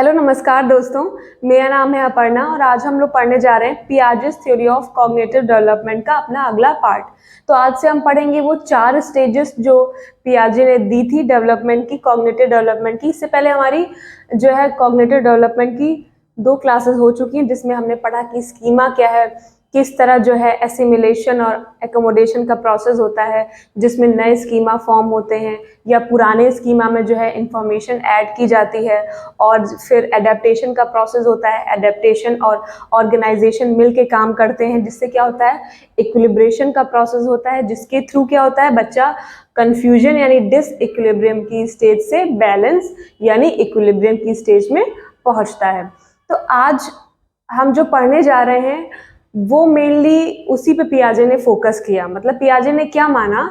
Hello नमस्कार दोस्तों, मेरा नाम है अपर्णा और आज हम लोग पढ़ने जा रहे हैं Piaget's theory of cognitive development का अपना अगला पार्ट। तो आज से हम पढ़ेंगे वो 4 स्टेजेस जो पियाजे ने दी थी डेवलपमेंट की, कॉग्निटिव डेवलपमेंट की। इससे पहले हमारी जो है कॉग्निटिव डेवलपमेंट की 2 क्लासेस हो चुकी हैं जिसमें हमने पढ़ा कि स्कीमा क्या है, किस तरह जो है एसिमिलेशन और एकोमोडेशन का प्रोसेस होता है, जिसमें नए स्कीमा फॉर्म होते हैं या पुराने स्कीमा में जो है इंफॉर्मेशन ऐड की जाती है, और फिर एडेप्टेशन का प्रोसेस होता है। एडेप्टेशन और ऑर्गेनाइजेशन मिल के काम करते हैं, जिससे क्या होता है इक्विलिब्रेशन का प्रोसेस होता है, जिसके थ्रू क्या होता है बच्चा कंफ्यूजन यानी डिसइक्विलिब्रियम की स्टेज से बैलेंस यानी इक्विलिब्रियम की स्टेज में पहुंचता है। तो आज हम जो पढ़ने जा रहे हैं वो मेनली उसी पे पियाजे ने फोकस किया। मतलब पियाजे ने क्या माना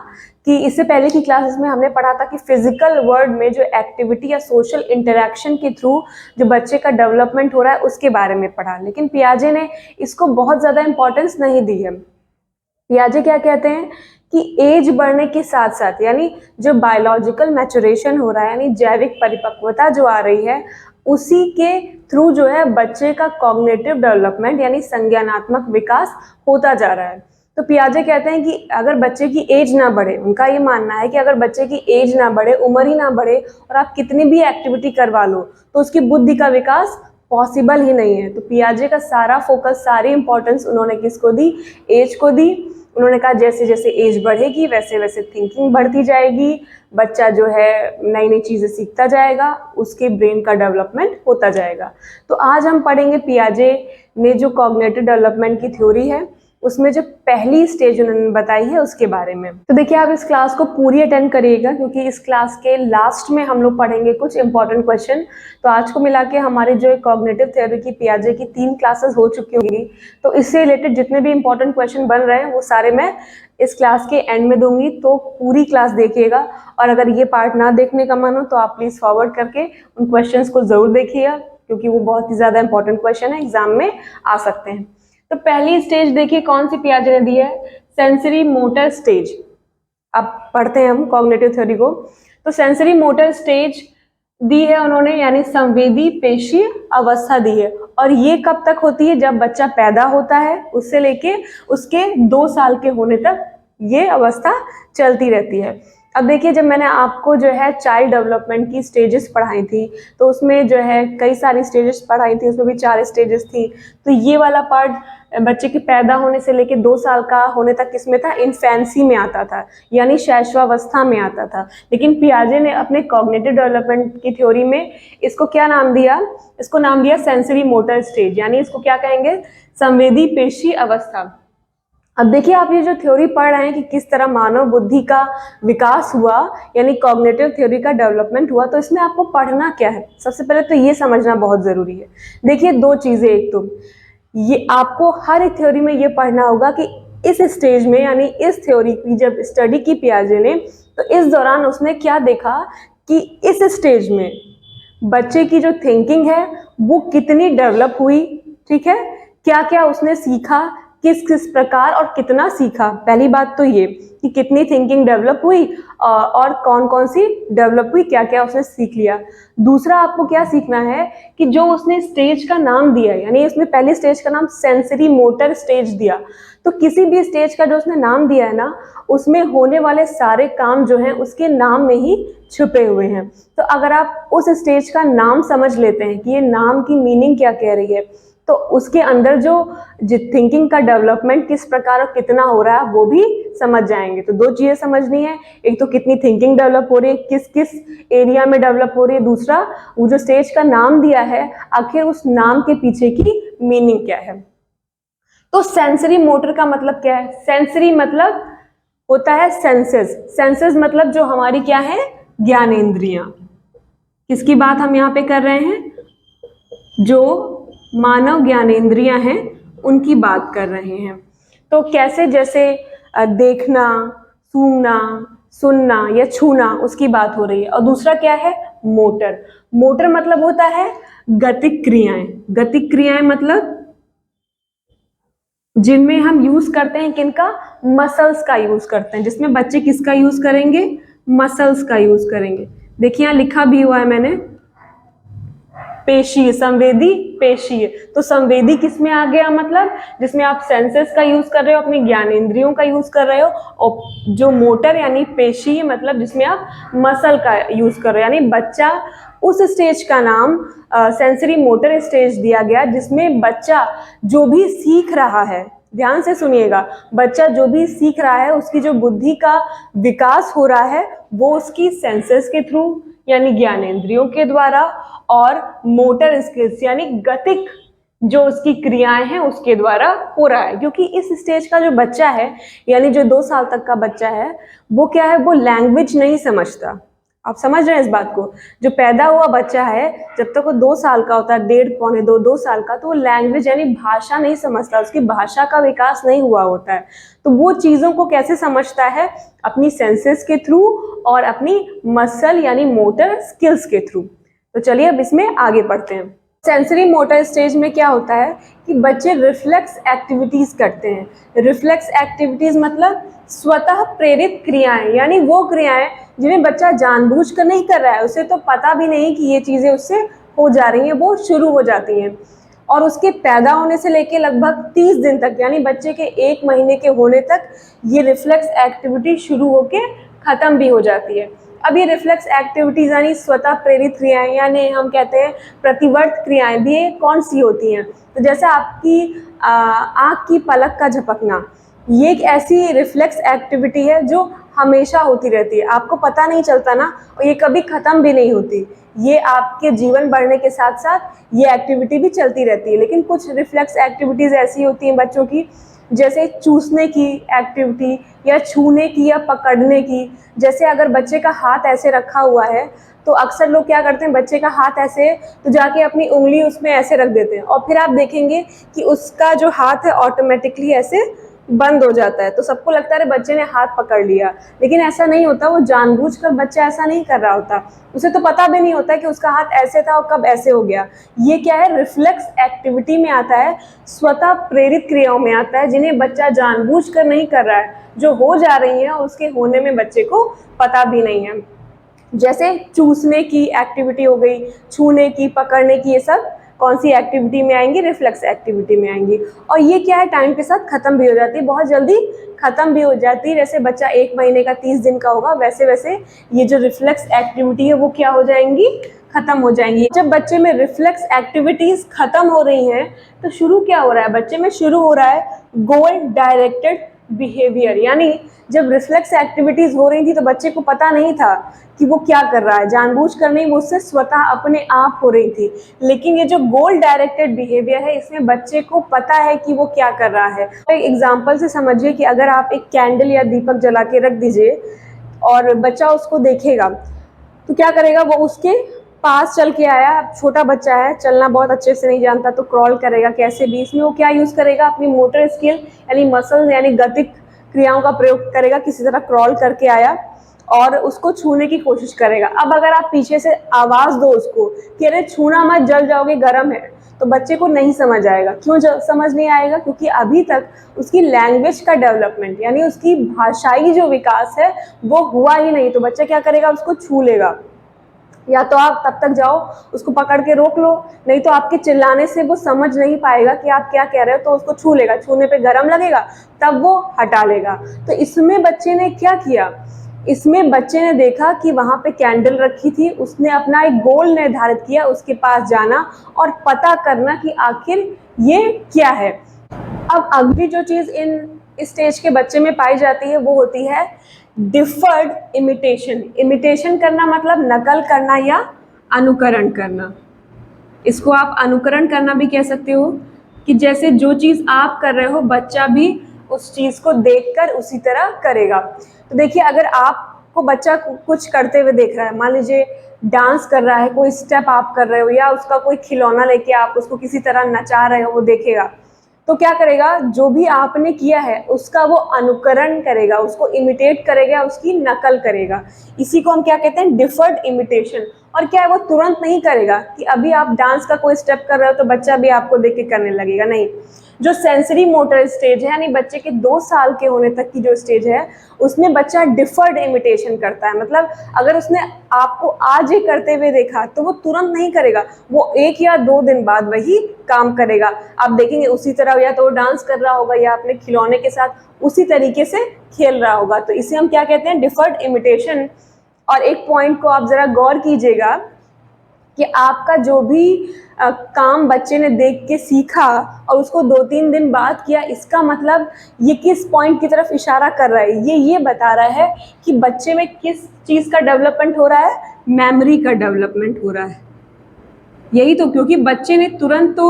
कि इससे पहले की क्लासेस में हमने पढ़ा था कि फिजिकल वर्ल्ड में जो एक्टिविटी या सोशल इंटरेक्शन के थ्रू जो बच्चे का डेवलपमेंट हो रहा है उसके बारे में पढ़ा, लेकिन पियाजे ने इसको बहुत ज़्यादा इंपॉर्टेंस नहीं दी है। पियाजे क्या कहते हैं कि एज बढ़ने के साथ साथ यानी जो बायोलॉजिकल मैचुरेशन हो रहा है यानी जैविक परिपक्वता जो आ रही है उसी के थ्रू जो है बच्चे का कॉग्निटिव डेवलपमेंट यानी संज्ञानात्मक विकास होता जा रहा है। तो पियाजे कहते हैं कि अगर बच्चे की एज ना बढ़े, उनका ये मानना है कि अगर बच्चे की एज ना बढ़े, उम्र ही ना बढ़े और आप कितनी भी एक्टिविटी करवा लो तो उसकी बुद्धि का विकास पॉसिबल ही नहीं है। तो पियाजे का सारा फोकस, सारी इंपॉर्टेंस उन्होंने किसको दी? एज को दी। उन्होंने कहा जैसे जैसे एज बढ़ेगी वैसे वैसे थिंकिंग बढ़ती जाएगी, बच्चा जो है नई नई चीज़ें सीखता जाएगा, उसके ब्रेन का डेवलपमेंट होता जाएगा। तो आज हम पढ़ेंगे पियाजे ने जो कॉग्निटिव डेवलपमेंट की थ्योरी है उसमें जो पहली स्टेज उन्होंने बताई है उसके बारे में। तो देखिए आप इस क्लास को पूरी अटेंड करिएगा क्योंकि इस क्लास के लास्ट में हम लोग पढ़ेंगे कुछ इंपॉर्टेंट क्वेश्चन। तो आज को मिला के हमारी जो कॉग्निटिव थ्योरी की पियाजे की 3 क्लासेस हो चुकी होंगी, तो इससे रिलेटेड जितने भी इंपॉर्टेंट क्वेश्चन बन रहे हैं वो सारे मैं इस क्लास के एंड में दूंगी। तो पूरी क्लास देखिएगा और अगर ये पार्ट ना देखने का मन हो तो आप प्लीज़ फॉरवर्ड करके उन क्वेश्चन को ज़रूर देखिएगा क्योंकि वो बहुत ही ज़्यादा इंपॉर्टेंट क्वेश्चन है, एग्जाम में आ सकते हैं। तो पहली स्टेज देखिए कौन सी पियाजे ने दी है? Sensory motor stage. अब पढ़ते हैं हम कॉग्निटिव थ्योरी को। तो सेंसरी मोटर स्टेज दी है उन्होंने यानी संवेदी पेशीय अवस्था दी है, और ये कब तक होती है? जब बच्चा पैदा होता है उससे लेके उसके 2 साल के होने तक ये अवस्था चलती रहती है। अब देखिए जब मैंने आपको जो है चाइल्ड डेवलपमेंट की स्टेजेस पढ़ाई थी तो उसमें जो है कई सारी स्टेजेस पढ़ाई थी, उसमें भी 4 स्टेजेस थी। तो ये वाला पार्ट बच्चे के पैदा होने से लेके 2 साल का होने तक किसमें था? इन्फेंसी में आता था यानी शैशवावस्था में आता था। लेकिन पियाजे ने अपने कॉग्निटिव डेवलपमेंट की थ्योरी में इसको क्या नाम दिया? इसको नाम दिया सेंसरी मोटर स्टेज, यानी इसको क्या कहेंगे? संवेदी पेशी अवस्था। अब देखिए आप ये जो थ्योरी पढ़ रहे हैं कि किस तरह मानव बुद्धि का विकास हुआ यानी कॉग्निटिव थ्योरी का डेवलपमेंट हुआ, तो इसमें आपको पढ़ना क्या है? सबसे पहले तो ये समझना बहुत ज़रूरी है। देखिए 2 चीज़ें, एक तो ये आपको हर एक थ्योरी में ये पढ़ना होगा कि इस स्टेज में यानी इस थ्योरी की जब स्टडी की पियाजे ने तो इस दौरान उसने क्या देखा कि इस स्टेज में बच्चे की जो थिंकिंग है वो कितनी डेवलप हुई, ठीक है, क्या क्या उसने सीखा, किस किस प्रकार और कितना सीखा। पहली बात तो ये कि कितनी थिंकिंग डेवलप हुई और कौन कौन सी डेवलप हुई, क्या क्या उसने सीख लिया। दूसरा आपको क्या सीखना है कि जो उसने स्टेज का नाम दिया यानी उसने पहली स्टेज का नाम सेंसरी मोटर स्टेज दिया, तो किसी भी स्टेज का जो उसने नाम दिया है ना उसमें होने वाले सारे काम जो हैं उसके नाम में ही छुपे हुए हैं। तो अगर आप उस स्टेज का नाम समझ लेते हैं कि ये नाम की मीनिंग क्या कह रही है तो उसके अंदर जो थिंकिंग का डेवलपमेंट किस प्रकार और कितना हो रहा है वो भी समझ जाएंगे। तो 2 चीज़ें समझनी है, एक तो कितनी थिंकिंग डेवलप हो रही है, किस किस एरिया में डेवलप हो रही है, दूसरा वो जो स्टेज का नाम दिया है आखिर उस नाम के पीछे की मीनिंग क्या है। तो सेंसरी मोटर का मतलब क्या है? सेंसरी मतलब होता है सेंसेस। सेंसेस मतलब जो हमारी क्या है? ज्ञानेंद्रियां। किसकी बात हम यहाँ पे कर रहे हैं? जो मानव ज्ञानेंद्रियां हैं उनकी बात कर रहे हैं। तो कैसे? जैसे देखना, सूंघना, सुनना या छूना उसकी बात हो रही है। और दूसरा क्या है? मोटर। मोटर मतलब होता है गतिक क्रियाएं। गतिक क्रियाएं मतलब जिनमें हम यूज करते हैं किनका? मसल्स का यूज करते हैं। जिसमें बच्चे किसका यूज करेंगे? मसल्स का यूज करेंगे। देखिए यहाँ लिखा भी हुआ है मैंने, पेशी, संवेदी पेशी। तो संवेदी किस में आ गया, मतलब जिसमें आप सेंसेस का यूज कर रहे हो, अपनी ज्ञानेंद्रियों का यूज कर रहे हो। और जो मोटर यानी पेशी, मतलब जिसमें आप मसल का यूज कर रहे हो। यानी बच्चा, उस स्टेज का नाम सेंसरी मोटर स्टेज दिया गया जिसमें बच्चा जो भी सीख रहा है, ध्यान से सुनिएगा, बच्चा जो भी सीख रहा है उसकी जो बुद्धि का विकास हो रहा है वो उसकी सेंसेस के थ्रू यानी ज्ञानेंद्रियों के द्वारा, और मोटर स्किल्स यानी गतिक जो उसकी क्रियाएं हैं उसके द्वारा हो रहा है। क्योंकि इस स्टेज का जो बच्चा है, यानी जो 2 साल तक का बच्चा है, वो क्या है, वो लैंग्वेज नहीं समझता। आप समझ रहे हैं इस बात को? जो पैदा हुआ बच्चा है, जब तक वो 2 साल का होता है, 1.5 पौने 2 साल का, तो वो लैंग्वेज यानी भाषा नहीं समझता, उसकी भाषा का विकास नहीं हुआ होता है। तो वो चीजों को कैसे समझता है? अपनी सेंसेस के थ्रू और अपनी मसल यानी मोटर स्किल्स के थ्रू। तो चलिए अब इसमें आगे बढ़ते हैं। सेंसरी मोटर स्टेज में क्या होता है कि बच्चे रिफ्लेक्स एक्टिविटीज करते हैं। रिफ्लेक्स एक्टिविटीज मतलब स्वतः प्रेरित क्रियाएं, यानी वो क्रियाएं जिन्हें बच्चा जानबूझकर नहीं कर रहा है, उसे तो पता भी नहीं कि ये चीजें उससे हो जा रही हैं, वो शुरू हो जाती हैं। और उसके पैदा होने से लेकर लगभग 30 दिन तक, यानी बच्चे के 1 महीने के होने तक, ये रिफ्लेक्स एक्टिविटी शुरू होके खत्म भी हो जाती है। अब ये रिफ्लेक्स एक्टिविटीज यानी स्वतः प्रेरित क्रियाएं, यानी हम कहते हैं प्रतिवर्त क्रियाएं भी कौन सी होती हैं? तो जैसे आपकी आँख की पलक का झपकना, ये एक ऐसी रिफ्लेक्स एक्टिविटी है जो हमेशा होती रहती है, आपको पता नहीं चलता ना, और ये कभी खत्म भी नहीं होती। ये आपके जीवन बढ़ने के साथ साथ ये एक्टिविटी भी चलती रहती है। लेकिन कुछ रिफ्लेक्स एक्टिविटीज ऐसी होती हैं बच्चों की, जैसे चूसने की एक्टिविटी, या छूने की, या पकड़ने की। जैसे अगर बच्चे का हाथ ऐसे रखा हुआ है तो अक्सर लोग क्या करते हैं, बच्चे का हाथ ऐसे, तो जाके अपनी उंगली उसमें ऐसे रख देते हैं, और फिर आप देखेंगे कि उसका जो हाथ है ऑटोमेटिकली ऐसे बंद हो जाता है। तो सबको लगता है बच्चे ने हाथ पकड़ लिया, लेकिन ऐसा नहीं होता। वो जानबूझकर बच्चा ऐसा नहीं कर रहा होता, उसे तो पता भी नहीं होता कि उसका हाथ ऐसे था और कब ऐसे हो गया। ये क्या है, रिफ्लेक्स एक्टिविटी में आता है, स्वतः प्रेरित क्रियाओं में आता है, जिन्हें बच्चा जानबूझकर नहीं कर रहा है, जो हो जा रही है और उसके होने में बच्चे को पता भी नहीं है। जैसे चूसने की एक्टिविटी हो गई, छूने की, पकड़ने की, ये सब कौन सी एक्टिविटी में आएंगी, रिफ्लेक्स एक्टिविटी में आएंगी। और ये क्या है, टाइम के साथ खत्म भी हो जाती है, बहुत जल्दी खत्म भी हो जाती है। जैसे बच्चा 1 महीने का 30 दिन का होगा, वैसे वैसे ये जो रिफ्लेक्स एक्टिविटी है वो क्या हो जाएंगी, खत्म हो जाएंगी। जब बच्चे में रिफ्लेक्स एक्टिविटीज खत्म हो रही हैं तो शुरू क्या हो रहा है, बच्चे में शुरू हो रहा है गोल डायरेक्टेड बिहेवियर। यानी जब रिफ्लेक्स एक्टिविटीज हो रही थी तो बच्चे को पता नहीं था कि वो क्या कर रहा है, जानबूझकर नहीं, वो उससे स्वतः अपने आप हो रही थी। लेकिन ये जो गोल डायरेक्टेड बिहेवियर है, इसमें बच्चे को पता है कि वो क्या कर रहा है। तो एक एग्जांपल से समझिए कि अगर आप एक कैंडल या दीपक जला के रख दीजिए और बच्चा उसको देखेगा, तो क्या करेगा, वो उसके पास चल के आया। छोटा बच्चा है, चलना बहुत अच्छे से नहीं जानता, तो क्रॉल करेगा कैसे भी। इसमें वो क्या यूज करेगा, अपनी मोटर स्किल यानी मसल यानी गतिक क्रियाओं का प्रयोग करेगा। किसी तरह क्रॉल करके आया और उसको छूने की कोशिश करेगा। अब अगर आप पीछे से आवाज दो उसको कि अरे छूना मत, जल जाओगे, गर्म है, तो बच्चे को नहीं समझ आएगा। क्यों समझ नहीं आएगा? क्योंकि अभी तक उसकी लैंग्वेज का डेवलपमेंट यानी उसकी भाषाई जो विकास है वो हुआ ही नहीं। तो बच्चा क्या करेगा, उसको छू लेगा। या तो आप तब तक जाओ उसको पकड़ के रोक लो, नहीं तो आपके चिल्लाने से वो समझ नहीं पाएगा कि आप क्या कह रहे हो, तो उसको छू लेगा। छूने पे गरम लगेगा तब वो हटा लेगा। तो इसमें बच्चे ने क्या किया, इसमें बच्चे ने देखा कि वहां पे कैंडल रखी थी, उसने अपना एक गोल निर्धारित किया, उसके पास जाना और पता करना कि आखिर ये क्या है। अब अगली जो चीज इन स्टेज के बच्चे में पाई जाती है वो होती है डिफर्ड इमिटेशन। इमिटेशन करना मतलब नकल करना या अनुकरण करना। इसको आप अनुकरण करना भी कह सकते हो, कि जैसे जो चीज आप कर रहे हो बच्चा भी उस चीज को देखकर उसी तरह करेगा। तो देखिए, अगर आपको बच्चा कुछ करते हुए देख रहा है, मान लीजिए डांस कर रहा है, कोई स्टेप आप कर रहे हो, या उसका कोई खिलौना लेके आप उसको किसी तरह नचा रहे हो, वो देखेगा, तो क्या करेगा, जो भी आपने किया है उसका वो अनुकरण करेगा, उसको इमिटेट करेगा, उसकी नकल करेगा। इसी को हम क्या कहते हैं, डिफर्ड इमिटेशन। और क्या है, वो तुरंत नहीं करेगा कि अभी आप डांस का कोई स्टेप कर रहे हो तो बच्चा भी आपको देख के करने लगेगा, नहीं। जो सेंसरी मोटर स्टेज है, यानी बच्चे के 2 साल के होने तक की जो स्टेज है, उसमें बच्चा डिफर्ड इमिटेशन करता है। मतलब अगर उसने आपको आज ही करते हुए देखा तो वो तुरंत नहीं करेगा, वो 1 या 2 दिन बाद वही काम करेगा। आप देखेंगे उसी तरह या तो वो डांस कर रहा होगा या अपने खिलौने के साथ उसी तरीके से खेल रहा होगा। तो इसे हम क्या कहते हैं, डिफर्ड इमिटेशन। और एक पॉइंट को आप जरा गौर कीजिएगा कि आपका जो भी काम बच्चे ने देख के सीखा और उसको 2-3 दिन बाद किया, इसका मतलब ये किस पॉइंट की तरफ इशारा कर रहा है, ये बता रहा है कि बच्चे में किस चीज़ का डेवलपमेंट हो रहा है, मेमोरी का डेवलपमेंट हो रहा है। यही तो, क्योंकि बच्चे ने तुरंत तो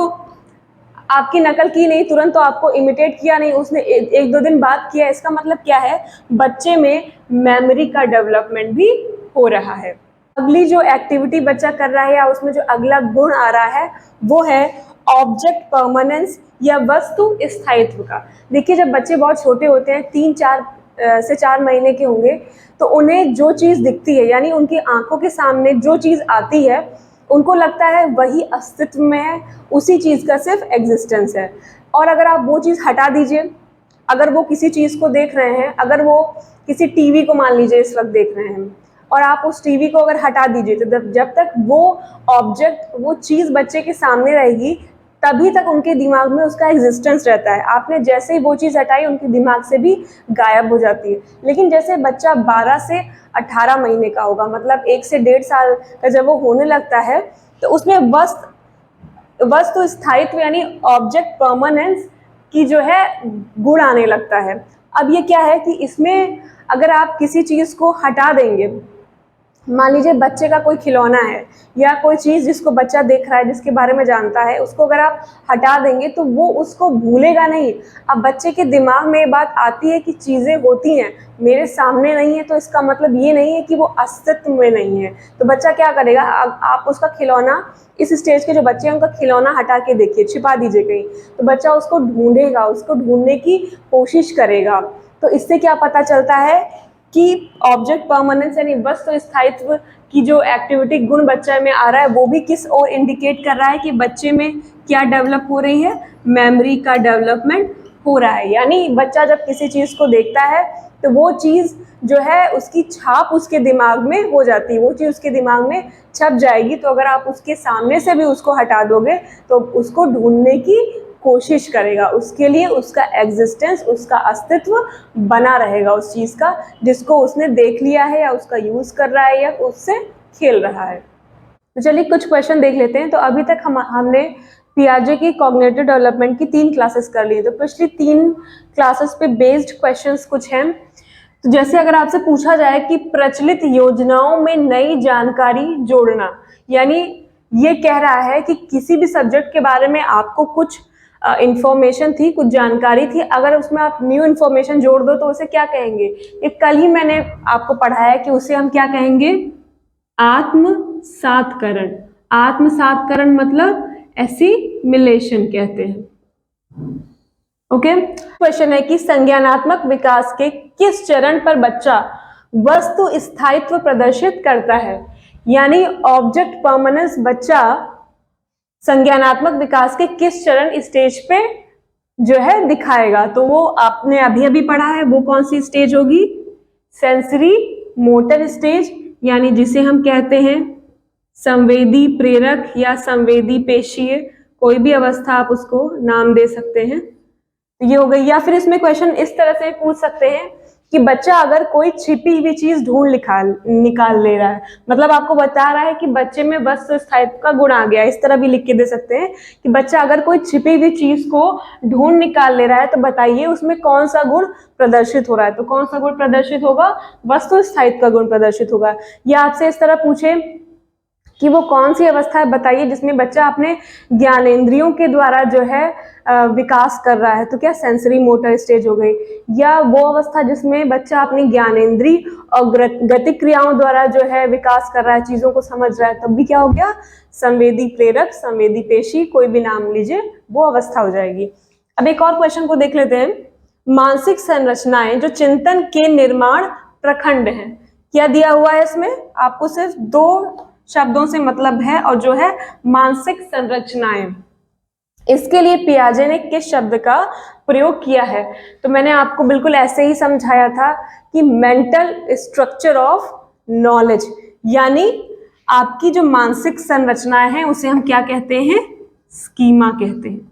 आपकी नकल की नहीं, तुरंत तो आपको इमिटेट किया नहीं, उसने 1-2 दिन बाद किया। इसका मतलब क्या है, बच्चे में मेमोरी का डेवलपमेंट भी हो रहा है। अगली जो एक्टिविटी बच्चा कर रहा है या उसमें जो अगला गुण आ रहा है वो है ऑब्जेक्ट परमानेंस या वस्तु स्थायित्व का। देखिए, जब बच्चे बहुत छोटे होते हैं, 3-4 से 4 महीने के होंगे, तो उन्हें जो चीज़ दिखती है, यानी उनकी आंखों के सामने जो चीज़ आती है, उनको लगता है वही अस्तित्व में है, उसी चीज़ का सिर्फ एग्जिस्टेंस है। और अगर आप वो चीज़ हटा दीजिए, अगर वो किसी चीज़ को देख रहे हैं, अगर वो किसी टीवी को मान लीजिए इस वक्त देख रहे हैं, और आप उस टीवी को अगर हटा दीजिए, तो जब तक वो ऑब्जेक्ट, वो चीज़ बच्चे के सामने रहेगी, तभी तक उनके दिमाग में उसका एग्जिस्टेंस रहता है। आपने जैसे ही वो चीज़ हटाई, उनके दिमाग से भी गायब हो जाती है। लेकिन जैसे बच्चा 12 से 18 महीने का होगा, मतलब 1 से 1.5 साल का जब वो होने लगता है, तो उसमें वस्तु स्थायित्व यानी ऑब्जेक्ट परमानेंस की जो है गुण आने लगता है। अब ये क्या है कि इसमें अगर आप किसी चीज़ को हटा देंगे, मान लीजिए बच्चे का कोई खिलौना है या कोई चीज़ जिसको बच्चा देख रहा है, जिसके बारे में जानता है, उसको अगर आप हटा देंगे तो वो उसको भूलेगा नहीं। अब बच्चे के दिमाग में ये बात आती है कि चीज़ें होती हैं, मेरे सामने नहीं है, तो इसका मतलब ये नहीं है कि वो अस्तित्व में नहीं है। तो बच्चा क्या करेगा, आप उसका खिलौना, इस स्टेज के जो बच्चे हैं उनका खिलौना हटा के देखिए, छिपा दीजिए कहीं, तो बच्चा उसको ढूंढेगा, उसको ढूंढने की कोशिश करेगा। तो इससे क्या पता चलता है कि ऑब्जेक्ट परमानेंस यानी वस्तु स्थायित्व की जो एक्टिविटी गुण बच्चे में आ रहा है, वो भी किस ओर इंडिकेट कर रहा है कि बच्चे में क्या डेवलप हो रही है, मेमोरी का डेवलपमेंट हो रहा है। यानी बच्चा जब किसी चीज़ को देखता है तो वो चीज़ जो है उसकी छाप उसके दिमाग में हो जाती है, वो चीज़ उसके दिमाग में छप जाएगी। तो अगर आप उसके सामने से भी उसको हटा दोगे तो उसको ढूंढने की कोशिश करेगा, उसके लिए उसका एग्जिस्टेंस, उसका अस्तित्व बना रहेगा उस चीज़ का, जिसको उसने देख लिया है या उसका यूज़ कर रहा है या उससे खेल रहा है। तो चलिए कुछ क्वेश्चन देख लेते हैं। तो अभी तक हमने पियाजे की कॉग्निटिव डेवलपमेंट की 3 क्लासेस कर ली। तो पिछली 3 क्लासेस पे बेस्ड क्वेश्चंस कुछ हैं। तो जैसे अगर आपसे पूछा जाए कि प्रचलित योजनाओं में नई जानकारी जोड़ना, यानी ये कह रहा है कि किसी भी सब्जेक्ट के बारे में आपको कुछ इंफॉर्मेशन थी, कुछ जानकारी थी, अगर उसमें आप न्यू इन्फॉर्मेशन जोड़ दो तो उसे क्या कहेंगे। ये कल ही मैंने आपको पढ़ाया कि उसे हम क्या कहेंगे, आत्मसातकरण। आत्मसातकरण मतलब एसिमिलेशन कहते हैं। ओके, क्वेश्चन है कि संज्ञानात्मक विकास के किस चरण पर बच्चा वस्तु स्थायित्व प्रदर्शित करता है। यानी ऑब्जेक्ट परमानेंस बच्चा संज्ञानात्मक विकास के किस चरण, स्टेज पे जो है दिखाएगा। तो वो आपने अभी अभी पढ़ा है, वो कौन सी स्टेज होगी, सेंसरी मोटर स्टेज, यानी जिसे हम कहते हैं संवेदी प्रेरक या संवेदी पेशीय, कोई भी अवस्था आप उसको नाम दे सकते हैं। ये हो गई। या फिर इसमें क्वेश्चन इस तरह से पूछ सकते हैं कि बच्चा अगर कोई छिपी हुई चीज ढूंढ निकाल ले रहा है, मतलब आपको बता रहा है कि बच्चे में वस्तु स्थायित्व का गुण आ गया। इस तरह भी लिख के दे सकते हैं कि बच्चा अगर कोई छिपी हुई चीज को ढूंढ निकाल ले रहा है तो बताइए उसमें कौन सा गुण प्रदर्शित हो रहा है। तो कौन सा गुण प्रदर्शित होगा, वस्तु स्थायित्व का गुण प्रदर्शित होगा। या आपसे इस तरह पूछे कि वो कौन सी अवस्था है बताइए जिसमें बच्चा अपने ज्ञानेंद्रियों के द्वारा जो है विकास कर रहा है, तो क्या सेंसरी मोटर स्टेज हो गई। या वो अवस्था जिसमें बच्चा अपनी ज्ञानेंद्रिय और गतिक्रियाओं द्वारा जो है विकास कर रहा है, चीजों को समझ रहा है, तब भी क्या हो गया, संवेदी प्रेरक, संवेदी पेशी, कोई भी नाम लीजिए, वो अवस्था हो जाएगी। अब एक और क्वेश्चन को देख लेते हैं। मानसिक संरचनाएं जो चिंतन के निर्माण प्रखंड हैं, क्या दिया हुआ है इसमें? आपको सिर्फ 2 शब्दों से मतलब है और जो है मानसिक संरचनाएं। इसके लिए पियाजे ने किस शब्द का प्रयोग किया है? तो मैंने आपको बिल्कुल ऐसे ही समझाया था कि मेंटल स्ट्रक्चर ऑफ नॉलेज, यानी आपकी जो मानसिक संरचनाएं हैं उसे हम क्या कहते हैं? स्कीमा कहते हैं।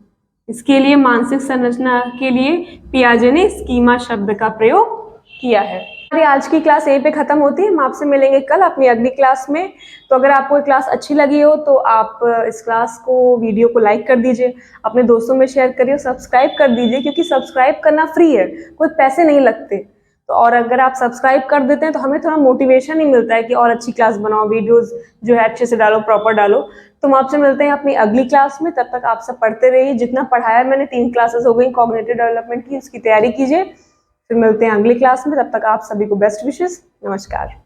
इसके लिए मानसिक संरचना के लिए पियाजे ने स्कीमा शब्द का प्रयोग किया है। हमारी आज की क्लास यहीं पे खत्म होती है। हम आपसे मिलेंगे कल अपनी अगली क्लास में। तो अगर आपको क्लास अच्छी लगी हो तो आप इस क्लास को, वीडियो को लाइक कर दीजिए, अपने दोस्तों में शेयर करिए, सब्सक्राइब कर दीजिए, क्योंकि सब्सक्राइब करना फ्री है, कोई पैसे नहीं लगते। तो और अगर आप सब्सक्राइब कर देते हैं तो हमें थोड़ा मोटिवेशन ही मिलता है कि और अच्छी क्लास बनाओ, वीडियोस जो है अच्छे से डालो, प्रॉपर डालो। तो हम आपसे मिलते हैं अपनी अगली क्लास में। तब तक आप सब पढ़ते रहिए। जितना पढ़ाया मैंने, 3 क्लासेस हो गई कॉग्निटिव डेवलपमेंट की, उसकी तैयारी कीजिए। फिर मिलते हैं अगली क्लास में। तब तक आप सभी को बेस्ट विशेस। नमस्कार।